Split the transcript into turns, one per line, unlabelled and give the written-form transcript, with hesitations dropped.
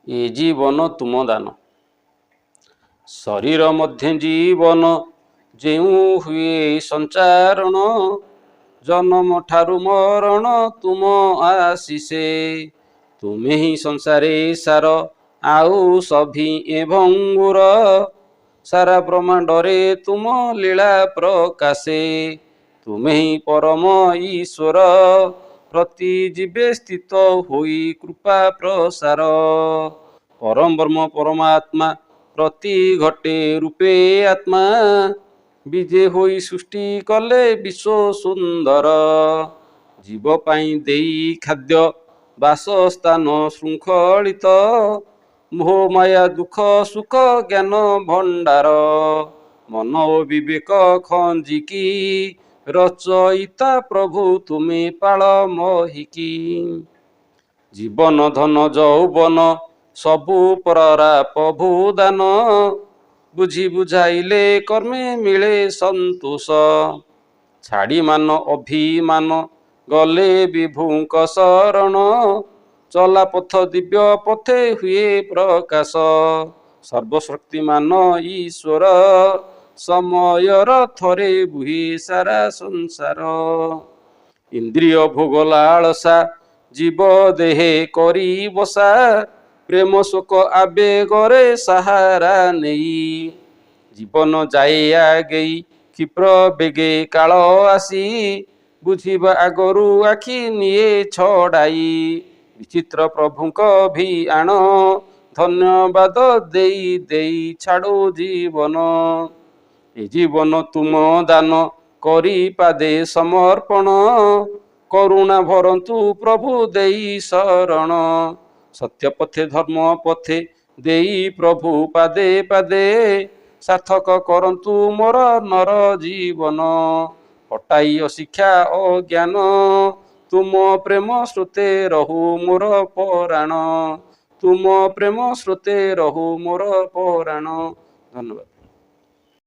ଏ ଜୀବନ ତୁମ ଦାନ। ଶରୀର ମଧ୍ୟ ଜୀବନ ଯେଉଁ ହୁଏ ସଞ୍ଚାରଣ, ଜନ୍ମ ଠାରୁ ମରଣ ତୁମ ଆଶିଷେ। ତୁମେ ହିଁ ସଂସାରେ ସାର ଆଉ ସଭି ଭଙ୍ଗୁର, ସାରା ବ୍ରହ୍ମାଣ୍ଡରେ ତୁମ ଲୀଳା ପ୍ରକାଶେ। ତୁମେ ହିଁ ପରମ ଈଶ୍ୱର, ପ୍ରତି ଜୀବେ ସ୍ଥିତ ହୋଇ କୃପା ପ୍ରସାର। ପରମ ବ୍ରହ୍ମ ପରମାତ୍ମା ପ୍ରତି ଘଟେ ରୂପେ ଆତ୍ମା, ବିଜେ ହୋଇ ସୃଷ୍ଟି କଲେ ବିଶ୍ୱ ସୁନ୍ଦର। ଜୀବ ପାଇଁ ଦେଇ ଖାଦ୍ୟ ବାସସ୍ଥାନ ଶୃଙ୍ଖଳିତ, ମୋହ ମାୟା ଦୁଃଖ ସୁଖ ଜ୍ଞାନ ଭଣ୍ଡାର। ମନ ଓ ବିବେକ ଖଞ୍ଜିକି ରଚୟିତା ପ୍ରଭୁ ତୁମେ ପାଳ ମହିକି। ଜୀବନ ଧନ ଯୌବନ ସବୁ ପରାପ ଭୂଦାନ, ବୁଝି ବୁଝାଇଲେ କର୍ମେ ମିଳେ ସନ୍ତୋଷ। ଛାଡ଼ି ମାନ ଅଭିମାନ ଗଲେ ବିଭୁଙ୍କ ଶରଣ, ଚଲା ପଥ ଦିବ୍ୟ ପଥେ ହୁଏ ପ୍ରକାଶ। ସର୍ବଶକ୍ତିମାନ ଈଶ୍ୱର, ସମୟର ଥରେ ବୁହି ସାରା ସଂସାର। ଇନ୍ଦ୍ରିୟ ଭୋଗ ଲାଳସା ଜୀବ ଦେହେ କରି ବସା, ପ୍ରେମ ଶୋକ ଆବେଗରେ ସାହାରା ନେଇ। ଜୀବନ ଯାଏ ଆଗେଇ କ୍ଷିପ୍ର ବେଗେ କାଳ ଆସି, ବୁଝିବା ଆଗରୁ ଆଖି ନିଏ ଛଡ଼ାଇ। ବିଚିତ୍ର ପ୍ରଭୁଙ୍କ ଭିଆଣ, ଧନ୍ୟବାଦ ଦେଇ ଦେଇ ଛାଡ଼ୁ ଜୀବନ। ଏ ଜୀବନ ତୁମ ଦାନ କରି ପାଦେ ସମର୍ପଣ, କରୁଣା ଭରନ୍ତୁ ପ୍ରଭୁ ଦେଇ ଶରଣ। ସତ୍ୟ ପଥେ ଧର୍ମ ପଥେ ଦେଇ ପ୍ରଭୁ ପାଦେ ପାଦେ, ସାର୍ଥକ କରନ୍ତୁ ମୋର ନର ଜୀବନ। ହଟାଇ ଅଶିକ୍ଷା ଅଜ୍ଞାନ, ତୁମ ପ୍ରେମ ସ୍ରୋତେ ରହୁ ମୋର ପରାଣ। ତୁମ ପ୍ରେମ ସ୍ରୋତେ ରହୁ ମୋର ପରାଣ। ଧନ୍ୟବାଦ।